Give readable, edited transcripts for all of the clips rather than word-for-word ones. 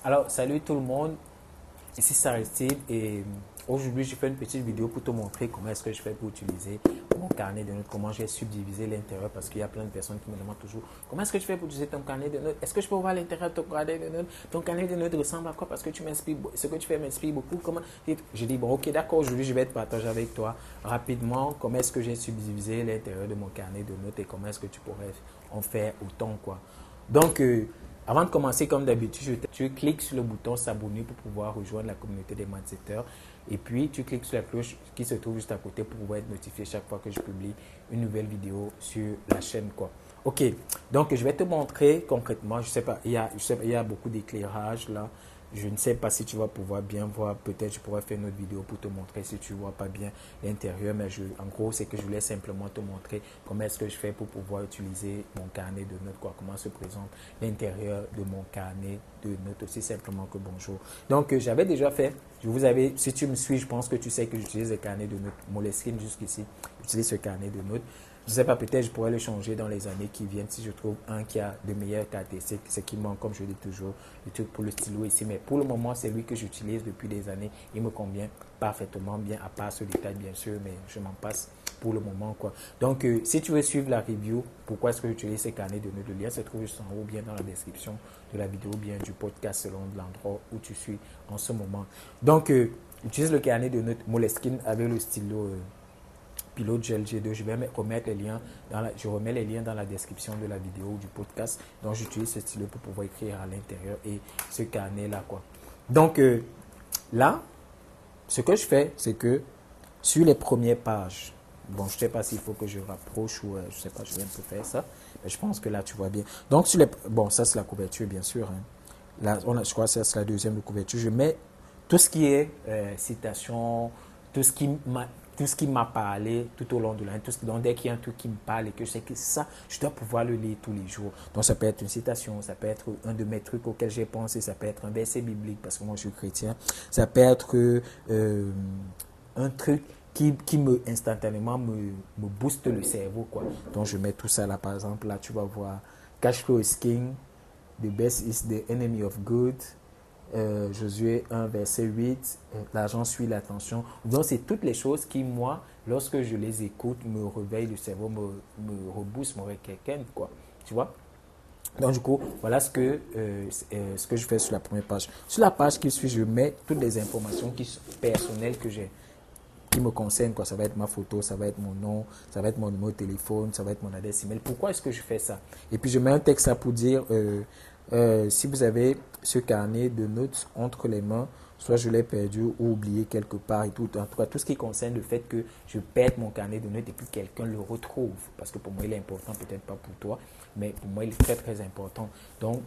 Alors, salut tout le monde, ici Saristide et aujourd'hui je fais une petite vidéo pour te montrer comment est-ce que je fais pour utiliser mon carnet de notes, comment j'ai subdivisé l'intérieur parce qu'il y a plein de personnes qui me demandent toujours comment est-ce que je fais pour utiliser ton carnet de notes, est-ce que je peux voir l'intérieur de ton carnet de notes, ton carnet de notes ressemble à quoi parce que tu m'inspires, ce que tu fais m'inspire beaucoup, comment, je dis bon ok d'accord, aujourd'hui je vais te partager avec toi rapidement comment est-ce que j'ai subdivisé l'intérieur de mon carnet de notes et comment est-ce que tu pourrais en faire autant quoi. Donc, avant de commencer, comme d'habitude, tu cliques sur le bouton s'abonner pour pouvoir rejoindre la communauté des mindsetters. Et puis, tu cliques sur la cloche qui se trouve juste à côté pour pouvoir être notifié chaque fois que je publie une nouvelle vidéo sur la chaîne, quoi. Ok, donc je vais te montrer concrètement, je sais pas, il y a beaucoup d'éclairage là. Je ne sais pas si tu vas pouvoir bien voir. Peut-être je pourrais faire une autre vidéo pour te montrer si tu ne vois pas bien l'intérieur. Mais en gros, c'est que je voulais simplement te montrer comment est-ce que je fais pour pouvoir utiliser mon carnet de notes. Quoi, comment se présente l'intérieur de mon carnet de notes. Aussi simplement que bonjour. Donc, j'avais déjà fait. Si tu me suis, je pense que tu sais que j'utilise le carnet de notes. Moleskine jusqu'ici, j'utilise ce carnet de notes. Je ne sais pas, peut-être je pourrais le changer dans les années qui viennent si je trouve un qui a de meilleures caractéristiques. Ce qui manque, comme je dis toujours, le truc pour le stylo ici. Mais pour le moment, c'est lui que j'utilise depuis des années. Il me convient parfaitement bien, à part ce détail bien sûr, mais je m'en passe pour le moment, quoi. Donc, si tu veux suivre la review, pourquoi est-ce que j'utilise ces carnets de notes, le lien se trouve juste en haut, bien dans la description de la vidéo, bien du podcast selon l'endroit où tu suis en ce moment. Donc, utilise le carnet de notes Moleskine avec le stylo Pilote Gel G2. Je vais remettre les liens je remets les liens dans la description de la vidéo ou du podcast. Donc, j'utilise ce stylo pour pouvoir écrire à l'intérieur et ce carnet-là, quoi. Donc, là, ce que je fais, c'est que sur les premières pages, bon, je ne sais pas s'il faut que je rapproche ou je ne sais pas, je vais un peu faire ça. Mais je pense que là, tu vois bien. Donc, bon, ça, c'est la couverture, bien sûr. Hein. Là, je crois que c'est la deuxième de couverture. Je mets tout ce qui est citation, tout ce qui m'a tout ce qui m'a parlé tout au long de l'année, donc dès qu'il y a un truc qui me parle et que je sais que ça, je dois pouvoir le lire tous les jours. Donc ça peut être une citation, ça peut être un de mes trucs auxquels j'ai pensé, ça peut être un verset biblique parce que moi je suis chrétien, ça peut être un truc qui me instantanément me booste le cerveau, quoi. Donc je mets tout ça là, par exemple, là tu vas voir Cash flow is king, the best is the enemy of good. Josué 1, verset 8, l'argent suit l'attention. Donc, c'est toutes les choses qui, moi, lorsque je les écoute, me réveillent le cerveau, me rebooste, me requinquine, quoi. Tu vois? Donc, du coup, voilà ce que je fais sur la première page. Sur la page qui suit, je mets toutes les informations qui sont personnelles que j'ai, qui me concernent, quoi. Ça va être ma photo, ça va être mon nom, ça va être mon numéro de téléphone, ça va être mon adresse email. Pourquoi est-ce que je fais ça? Et puis, je mets un texte là pour dire si vous avez ce carnet de notes entre les mains, soit je l'ai perdu ou oublié quelque part et tout. En tout cas, tout ce qui concerne le fait que je perde mon carnet de notes et puis quelqu'un le retrouve. Parce que pour moi, il est important, peut-être pas pour toi, mais pour moi, il est très, très important. Donc,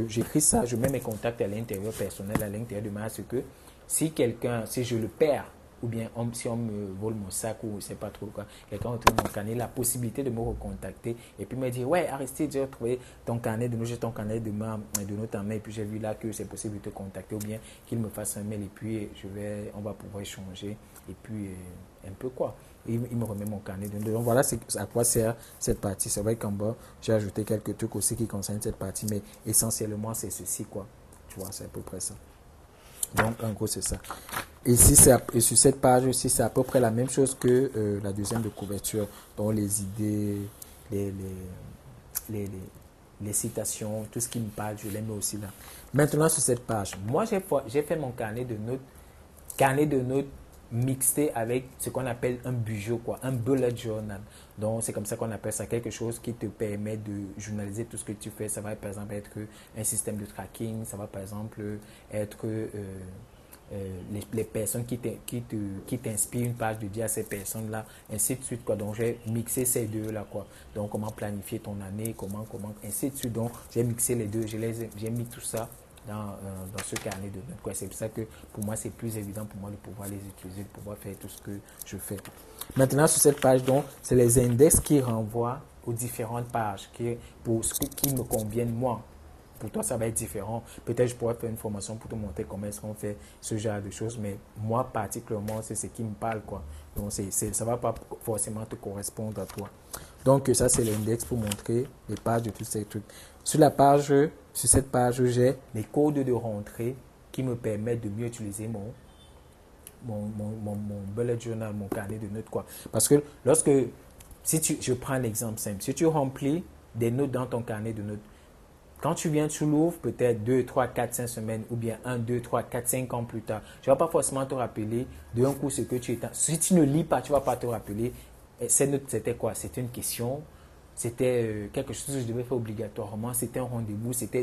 j'écris ça, je mets mes contacts à l'intérieur personnel, à l'intérieur de moi, ce que si je le perds, ou bien si on me vole mon sac ou je ne sais pas trop quoi, quelqu'un retrouve mon carnet, la possibilité de me recontacter et puis me dire ouais Aristide, j'ai retrouvé ton carnet de notes, j'ai ton carnet de notes en main et puis j'ai vu là que c'est possible de te contacter ou bien qu'il me fasse un mail et puis on va pouvoir échanger et puis un peu quoi. Il me remet mon carnet de notes. Donc voilà à quoi sert cette partie. C'est vrai qu'en bas j'ai ajouté quelques trucs aussi qui concernent cette partie, mais essentiellement c'est ceci quoi. Tu vois, c'est à peu près ça. Donc, en gros, c'est ça. Et sur cette page aussi, c'est à peu près la même chose que la deuxième de couverture, dont les idées, les, les, les, les citations, tout ce qui me parle, je les mets aussi là. Maintenant, sur cette page, moi, j'ai fait mon carnet de notes mixé avec ce qu'on appelle un bujo, quoi, un bullet journal. Donc, c'est comme ça qu'on appelle ça, quelque chose qui te permet de journaliser tout ce que tu fais. Ça va, par exemple, être un système de tracking. Ça va, par exemple, être les personnes qui t'inspirent une page de dire à ces personnes-là, ainsi de suite, quoi. Donc, j'ai mixé ces deux-là, quoi. Donc, comment planifier ton année, ainsi de suite. Donc, j'ai mixé les deux, j'ai mis tout ça dans ce carnet de notes, quoi. C'est pour ça que pour moi, c'est plus évident pour moi de pouvoir les utiliser, de pouvoir faire tout ce que je fais. Maintenant, sur cette page, donc, c'est les index qui renvoient aux différentes pages pour ce qui me conviennent moi. Pour toi, ça va être différent. Peut-être je pourrais faire une formation pour te montrer comment est-ce qu'on fait ce genre de choses, mais moi, particulièrement, c'est ce qui me parle, quoi. Donc, ça ne va pas forcément te correspondre à toi. Donc, ça, c'est l'index pour montrer les pages de tous ces trucs. Sur la page sur cette page, j'ai les codes de rentrée qui me permettent de mieux utiliser mon bullet journal, mon carnet de notes, quoi. Parce que je prends l'exemple simple, si tu remplis des notes dans ton carnet de notes, quand tu l'ouvres peut-être 2, 3, 4, 5 semaines ou bien 1, 2, 3, 4, 5 ans plus tard, tu ne vas pas forcément te rappeler d'un coup ce que tu étais. Si tu ne lis pas, tu ne vas pas te rappeler. Cette note, c'était quoi? C'était une question. C'était quelque chose que je devais faire obligatoirement. C'était un rendez-vous. C'était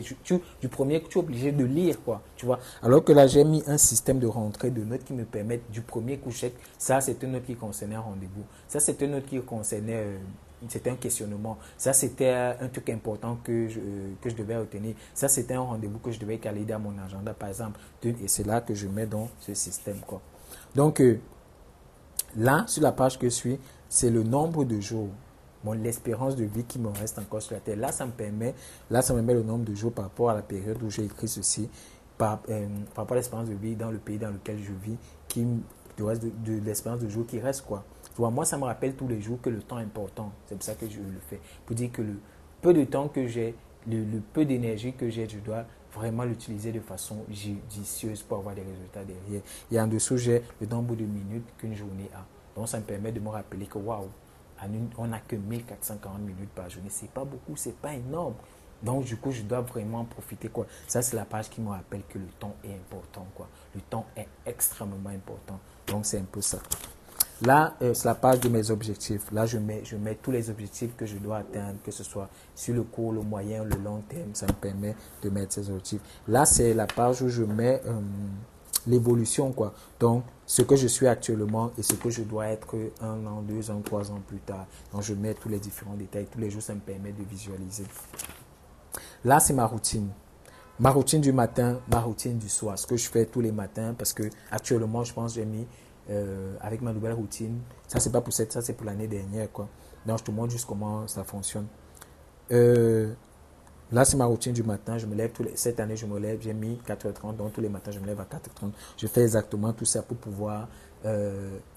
du premier que tu es obligé de lire, quoi. Tu vois. Alors que là, j'ai mis un système de rentrée de notes qui me permettent du premier coup chèque. Ça, c'était une note qui concernait un rendez-vous. Ça, c'était une note qui concernait c'était un questionnement. Ça, c'était un truc important que je devais retenir. Ça, c'était un rendez-vous que je devais caler dans mon agenda, par exemple. Et c'est là que je mets dans ce système, quoi. Donc, là, sur la page que je suis, c'est le nombre de jours, l'espérance de vie qui me reste encore sur la terre. Là, ça me met le nombre de jours par rapport à la période où j'ai écrit ceci, par rapport à l'espérance de vie dans le pays dans lequel je vis, le reste de l'espérance de jours qui reste, quoi. Tu vois, moi, ça me rappelle tous les jours que le temps est important. C'est pour ça que je le fais. Pour dire que le peu de temps que j'ai, le peu d'énergie que j'ai, je dois vraiment l'utiliser de façon judicieuse pour avoir des résultats derrière. Et en dessous, j'ai le nombre de minutes qu'une journée a. Donc, ça me permet de me rappeler que, waouh, on n'a que 1440 minutes par journée. C'est pas beaucoup, c'est pas énorme. Donc, du coup, je dois vraiment en profiter, quoi. Ça, c'est la page qui me rappelle que le temps est important, quoi. Le temps est extrêmement important. Donc, c'est un peu ça. Là, c'est la page de mes objectifs. Là, je mets tous les objectifs que je dois atteindre, que ce soit sur le court, le moyen, le long terme. Ça me permet de mettre ces objectifs. Là, c'est la page où je mets l'évolution, quoi. Donc, ce que je suis actuellement et ce que je dois être 1 an, 2 ans, 3 ans plus tard. Donc, je mets tous les différents détails. Tous les jours, ça me permet de visualiser. Là, c'est ma routine. Ma routine du matin, ma routine du soir. Ce que je fais tous les matins, parce que actuellement, je pense que j'ai mis avec ma nouvelle routine. Ça, c'est pas pour ça, c'est pour l'année dernière, quoi. Donc, je te montre juste comment ça fonctionne. Là, c'est ma routine du matin. Je me lève cette année, je me lève, j'ai mis 4h30. Donc, tous les matins, je me lève à 4h30. Je fais exactement tout ça pour pouvoir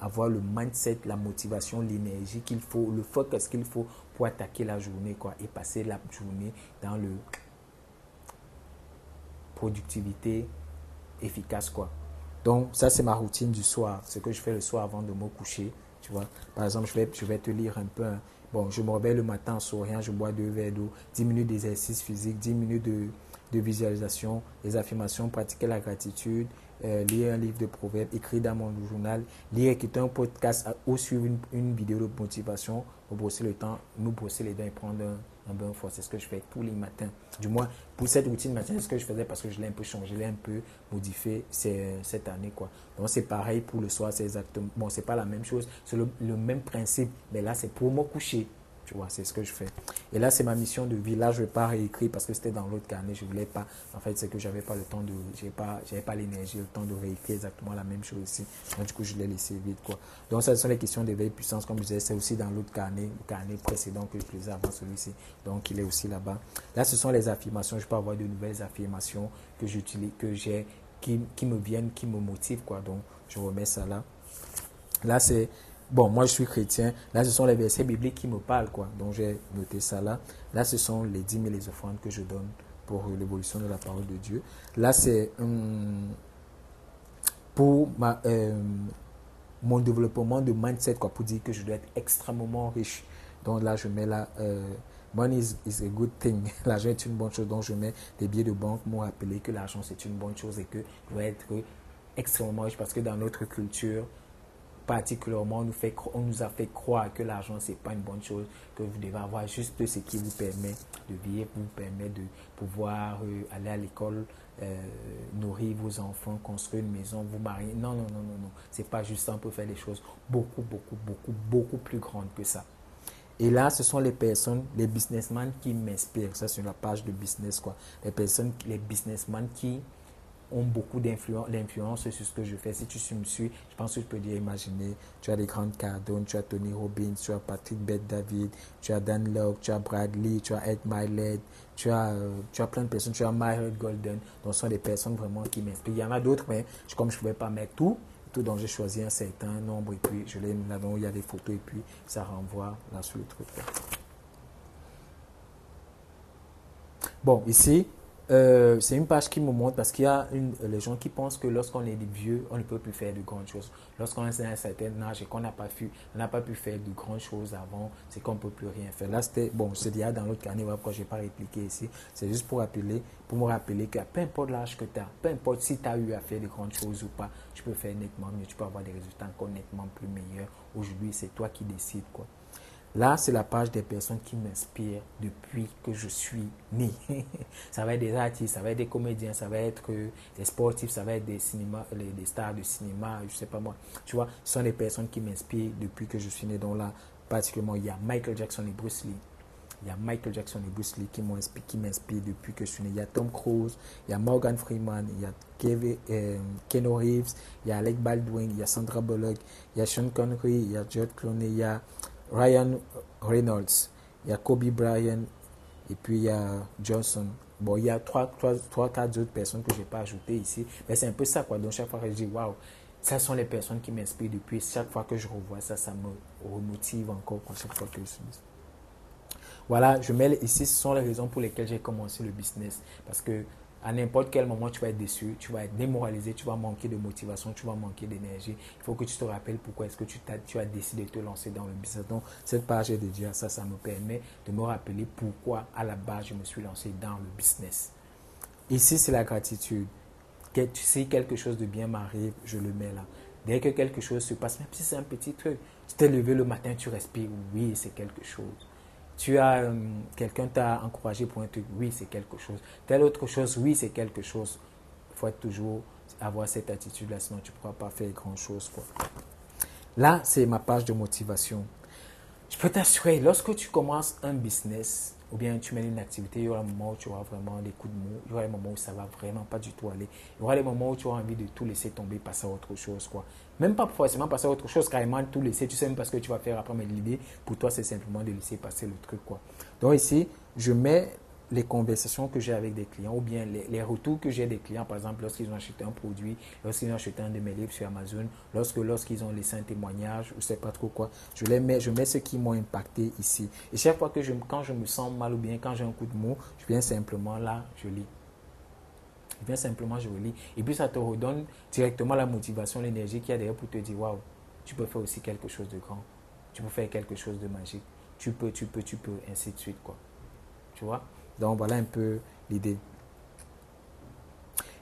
avoir le mindset, la motivation, l'énergie qu'il faut, le focus qu'il faut pour attaquer la journée, quoi, et passer la journée dans le productivité efficace, quoi. Donc, ça, c'est ma routine du soir. Ce que je fais le soir avant de me coucher. Tu vois. Par exemple, je vais te lire un peu. Bon, je me réveille le matin en souriant, je bois 2 verres d'eau, 10 minutes d'exercice physique, 10 minutes de visualisation, des affirmations, pratiquer la gratitude, lire un livre de proverbes, écrire dans mon journal, lire, écouter un podcast ou suivre une vidéo de motivation pour brosser le temps, nous brosser les dents et prendre un bain fort. C'est ce que je fais tous les matins. Du moins, pour cette routine matin, c'est ce que je faisais parce que je l'ai un peu changé, je l'ai un peu modifié cette année, quoi. Donc, c'est pareil pour le soir, c'est exactement. Bon, c'est pas la même chose, c'est le même principe, mais là, c'est pour me coucher. Tu vois, c'est ce que je fais. Et là, c'est ma mission de vie. Là, je ne vais pas réécrire parce que c'était dans l'autre carnet. Je ne voulais pas. En fait, c'est que j'avais pas le temps de. J'avais pas l'énergie, le temps de réécrire exactement la même chose ici. Donc, du coup, je l'ai laissé vite, quoi. Donc, ça, ce sont les questions d'éveil puissance. Comme je disais, c'est aussi dans l'autre carnet, le carnet précédent que je faisais avant celui-ci. Donc, il est aussi là-bas. Là, ce sont les affirmations. Je peux avoir de nouvelles affirmations que j'utilise, qui me viennent, qui me motivent, quoi. Donc, je remets ça là. Là, c'est. Bon, moi je suis chrétien. Là, ce sont les versets bibliques qui me parlent, quoi. Donc, j'ai noté ça là. Là, ce sont les dîmes et les offrandes que je donne pour l'évolution de la parole de Dieu. Là, c'est pour mon développement de mindset, quoi, pour dire que je dois être extrêmement riche. Donc, là, je mets là, money is a good thing. L'argent est une bonne chose. Donc, je mets des billets de banque pour rappeler que l'argent, c'est une bonne chose et que je dois être extrêmement riche parce que dans notre culture, particulièrement, on nous a fait croire que l'argent, ce n'est pas une bonne chose, que vous devez avoir juste ce qui vous permet de vivre, vous permet de pouvoir aller à l'école, nourrir vos enfants, construire une maison, vous marier. Non, non, non, non, non. Ce n'est pas juste ça, on peut faire des choses beaucoup, beaucoup, beaucoup, beaucoup plus grandes que ça. Et là, ce sont les personnes, les businessmen qui m'inspirent. Ça, c'est la page de business, quoi. Les businessmen qui ont beaucoup d'influence sur ce que je fais. Si tu me suis, je pense que je peux dire, imaginer, tu as des grandes Cardone, tu as Tony Robbins, tu as Patrick Bet-David, tu as Dan Lok, tu as Bradley, tu as Ed Mylett, tu as plein de personnes, tu as Myron Golden. Donc, ce sont des personnes vraiment qui m'inspirent. Il y en a d'autres, mais comme je ne pouvais pas mettre tout, donc j'ai choisi un certain nombre et puis je l'ai mis là-dedans où il y a des photos et puis ça renvoie là sur le truc. Bon, ici, C'est une page qui me montre parce qu'il y a les gens qui pensent que lorsqu'on est vieux, on ne peut plus faire de grandes choses. Lorsqu'on est à un certain âge et qu'on n'a pas pu faire de grandes choses avant, c'est qu'on ne peut plus rien faire. Là, c'était, bon, c'est déjà dans l'autre carnet, pourquoi je n'ai pas répliqué ici. C'est juste pour me rappeler que peu importe l'âge que tu as, peu importe si tu as eu à faire de grandes choses ou pas, tu peux faire nettement mieux, tu peux avoir des résultats encore nettement plus meilleurs. Aujourd'hui, c'est toi qui décides, quoi. Là, c'est la page des personnes qui m'inspirent depuis que je suis né. Ça va être des artistes, ça va être des comédiens, ça va être des sportifs, ça va être des des stars de cinéma, je sais pas moi. Tu vois, ce sont des personnes qui m'inspirent depuis que je suis né. Donc là, particulièrement, il y a Michael Jackson et Bruce Lee. Il y a Michael Jackson et Bruce Lee qui m'inspirent depuis que je suis né. Il y a Tom Cruise, il y a Morgan Freeman, il y a Keanu Reeves, il y a Alec Baldwin, il y a Sandra Bullock, il y a Sean Connery, il y a George Clooney, il y a Ryan Reynolds, il y a Kobe Bryant et puis il y a Johnson. Bon, il y a trois, quatre autres personnes que je n'ai pas ajoutées ici. Mais c'est un peu ça, quoi. Donc, chaque fois que je dis, waouh, ça sont les personnes qui m'inspirent depuis. Chaque fois que je revois ça, ça me remotive encore, quoi, chaque fois que je suis. Voilà, je mets ici, ce sont les raisons pour lesquelles j'ai commencé le business. Parce que à n'importe quel moment, tu vas être déçu, tu vas être démoralisé, tu vas manquer de motivation, tu vas manquer d'énergie. Il faut que tu te rappelles pourquoi est-ce que tu as décidé de te lancer dans le business. Donc, cette page est dédiée à ça. Ça me permet de me rappeler pourquoi, à la base, je me suis lancé dans le business. Ici, c'est la gratitude. Si quelque chose de bien m'arrive, je le mets là. Dès que quelque chose se passe, même si c'est un petit truc, tu t'es levé le matin, tu respires, oui, c'est quelque chose. Quelqu'un t'a encouragé pour un truc, oui, c'est quelque chose. Telle autre chose, oui, c'est quelque chose. Il faut toujours avoir cette attitude-là, sinon tu ne pourras pas faire grand-chose, quoi. Là, c'est ma page de motivation. Je peux t'assurer, lorsque tu commences un business ou bien tu mènes une activité, il y aura un moment où tu auras vraiment des coups de mou, il y aura des moments où ça va vraiment pas du tout aller. Il y aura des moments où tu auras envie de tout laisser tomber, passer à autre chose, quoi. Même pas forcément passer à autre chose, carrément tout laisser, tu sais même pas ce que tu vas faire après, mais l'idée pour toi c'est simplement de laisser passer le truc, quoi. Donc ici, je mets les conversations que j'ai avec des clients ou bien les retours que j'ai des clients, par exemple, lorsqu'ils ont acheté un produit, lorsqu'ils ont acheté un de mes livres sur Amazon, lorsqu'ils ont laissé un témoignage, je ne sais pas trop quoi, je mets ceux qui m'ont impacté ici. Et chaque fois quand je me sens mal ou bien quand j'ai un coup de mou, je viens simplement là, je lis. Je viens simplement, je lis. Et puis ça te redonne directement la motivation, l'énergie qu'il y a derrière pour te dire, waouh, tu peux faire aussi quelque chose de grand. Tu peux faire quelque chose de magique. Tu peux, ainsi de suite, quoi. Tu vois? Donc voilà un peu l'idée.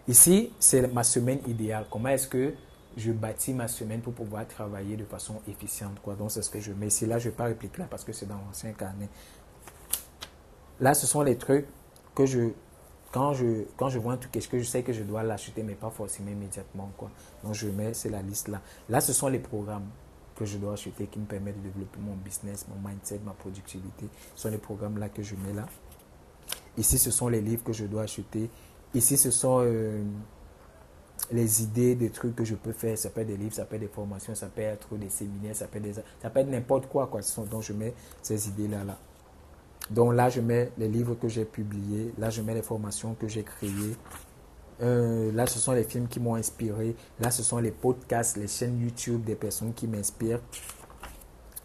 Ici, c'est ma semaine idéale. Comment est-ce que je bâtis ma semaine pour pouvoir travailler de façon efficiente, quoi. Donc c'est ce que je mets ici. Là, je ne vais pas répliquer là parce que c'est dans l'ancien carnet. Là, ce sont les trucs que quand je vois un truc, est-ce que je sais que je dois l'acheter, mais pas forcément immédiatement, quoi. Donc je mets, c'est la liste là. Là, ce sont les programmes que je dois acheter qui me permettent de développer mon business, mon mindset, ma productivité. Ce sont les programmes là que je mets là. Ici, ce sont les livres que je dois acheter. Ici, ce sont les idées des trucs que je peux faire. Ça peut être des livres, ça peut être des formations, ça peut être des séminaires, ça peut être n'importe quoi, quoi. Donc, je mets ces idées-là. Là. Donc là, je mets les livres que j'ai publiés. Là, je mets les formations que j'ai créées. Là, ce sont les films qui m'ont inspiré. Là, ce sont les podcasts, les chaînes YouTube des personnes qui m'inspirent.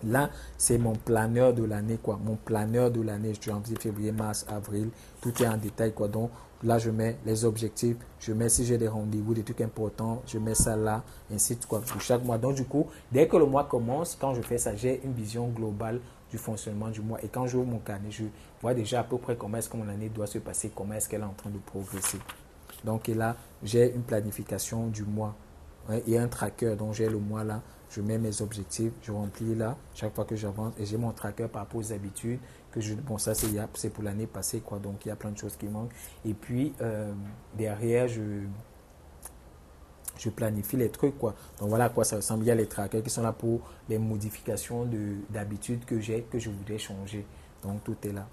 Là, c'est mon planeur de l'année, quoi. Mon planeur de l'année, janvier, février, mars, avril. Tout est en détail, quoi. Donc, là, je mets les objectifs. Je mets si j'ai des rendez-vous, des trucs importants. Je mets ça là, ainsi de quoi, pour chaque mois. Donc, du coup, dès que le mois commence, quand je fais ça, j'ai une vision globale du fonctionnement du mois. Et quand j'ouvre mon carnet, je vois déjà à peu près comment est-ce que mon année doit se passer, comment est-ce qu'elle est en train de progresser. Donc, et là, j'ai une planification du mois. Ouais, et un tracker, donc j'ai le mois là, je mets mes objectifs, je remplis là, chaque fois que j'avance, et j'ai mon tracker par rapport aux habitudes, bon ça c'est pour l'année passée, quoi, donc il y a plein de choses qui manquent. Et puis derrière, je planifie les trucs, quoi. Donc voilà à quoi ça ressemble. Il y a les trackers qui sont là pour les modifications d'habitudes que j'ai, que je voudrais changer. Donc tout est là.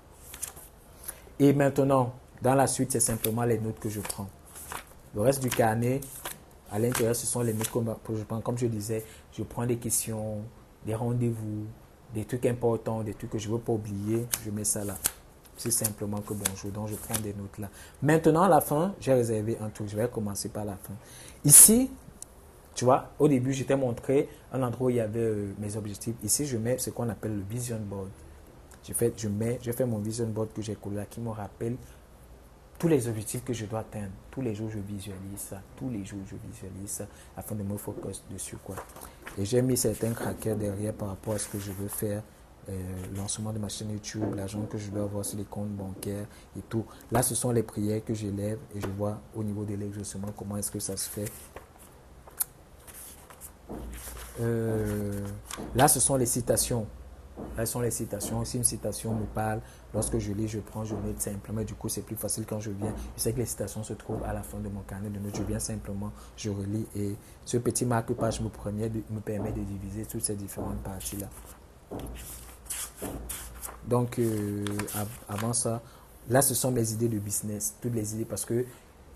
Et maintenant, dans la suite, c'est simplement les notes que je prends. Le reste du carnet, à l'intérieur, ce sont les notes que je prends. Comme je disais, je prends des questions, des rendez-vous, des trucs importants, des trucs que je ne veux pas oublier. Je mets ça là. C'est simplement que bonjour. Donc, je prends des notes là. Maintenant, à la fin, j'ai réservé un truc. Je vais commencer par la fin. Ici, tu vois, au début, je t'ai montré un endroit où il y avait mes objectifs. Ici, je mets ce qu'on appelle le vision board. Je fais mon vision board que j'ai collé là, qui me rappelle tous les objectifs que je dois atteindre. Tous les jours, je visualise ça. Tous les jours, je visualise ça afin de me focus dessus, quoi. Et j'ai mis certains crackers derrière par rapport à ce que je veux faire. Lancement de ma chaîne YouTube, l'argent que je dois avoir sur les comptes bancaires et tout. Là, ce sont les prières que j'élève et je vois au niveau de l'exaucement comment est-ce que ça se fait. Là, ce sont les citations. Là, ce sont les citations. Si une citation me parle, lorsque je lis, je prends, je note simplement. Du coup, c'est plus facile quand je viens. Je sais que les citations se trouvent à la fin de mon carnet de notes. Je viens simplement, je relis et ce petit marque-page me permet de diviser toutes ces différentes parties-là. Donc, avant ça, là, ce sont mes idées de business, toutes les idées, parce que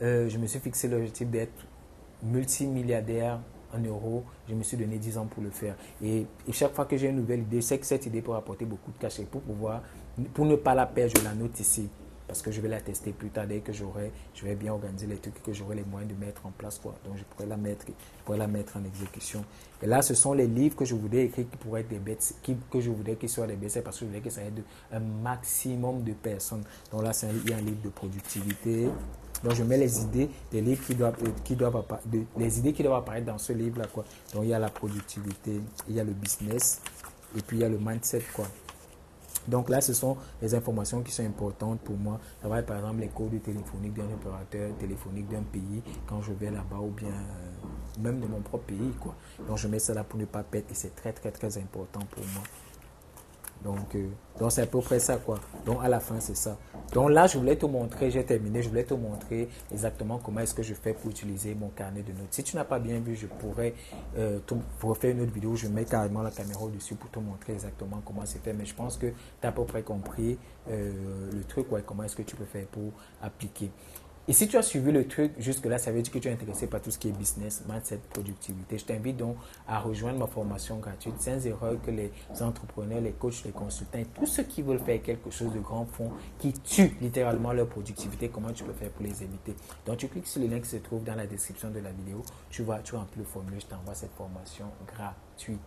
je me suis fixé l'objectif d'être multimilliardaire en euros. Je me suis donné 10 ans pour le faire. Et chaque fois que j'ai une nouvelle idée, je sais que cette idée peut apporter beaucoup de cachet. Pour ne pas la perdre, je la note ici. Parce que je vais la tester plus tard. Dès que je vais bien organiser les trucs, que j'aurai les moyens de mettre en place, quoi. Donc, je pourrais la mettre en exécution. Et là, ce sont les livres que je voudrais écrire qui pourraient être des bêtes, que je voudrais qu'ils soient des bêtes, parce que je voudrais que ça aide un maximum de personnes. Donc là, il y a un livre de productivité. Donc, je mets les idées, les livres les idées qui doivent apparaître dans ce livre-là, quoi. Donc, il y a la productivité, il y a le business, et puis il y a le mindset, quoi. Donc là, ce sont les informations qui sont importantes pour moi. Ça va être par exemple les codes téléphoniques d'un opérateur téléphonique d'un pays quand je vais là-bas ou bien même de mon propre pays, quoi. Donc je mets ça là pour ne pas perdre et c'est très très très important pour moi. Donc c'est à peu près ça, quoi. Donc à la fin, c'est ça. Donc là, je voulais te montrer, j'ai terminé, je voulais te montrer exactement comment est-ce que je fais pour utiliser mon carnet de notes. Si tu n'as pas bien vu, je pourrais refaire une autre vidéo, je mets carrément la caméra au-dessus pour te montrer exactement comment c'est fait. Mais je pense que tu as à peu près compris le truc, ouais, comment est-ce que tu peux faire pour appliquer. Et si tu as suivi le truc jusque-là, ça veut dire que tu es intéressé par tout ce qui est business, mindset, productivité. Je t'invite donc à rejoindre ma formation gratuite sans erreur que les entrepreneurs, les coachs, les consultants et tous ceux qui veulent faire quelque chose de grand font, qui tuent littéralement leur productivité. Comment tu peux faire pour les éviter? Donc tu cliques sur le lien qui se trouve dans la description de la vidéo. Tu remplis le formulaire, je t'envoie cette formation gratuite.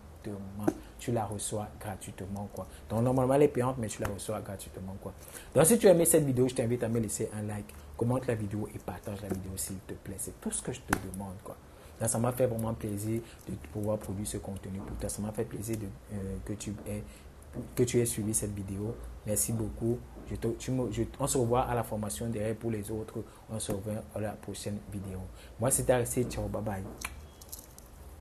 Tu la reçois gratuitement, quoi. Donc normalement elle est payante, mais tu la reçois gratuitement, quoi. Donc si tu as aimé cette vidéo, je t'invite à me laisser un like, commente la vidéo et partage la vidéo s'il te plaît. C'est tout ce que je te demande, quoi. Donc, ça m'a fait vraiment plaisir de pouvoir produire ce contenu pour toi. Ça m'a fait plaisir que tu aies suivi cette vidéo. Merci beaucoup. On se revoit à la formation derrière pour les autres. On se revoit à la prochaine vidéo. Moi, c'était Aristide. Ciao, bye bye.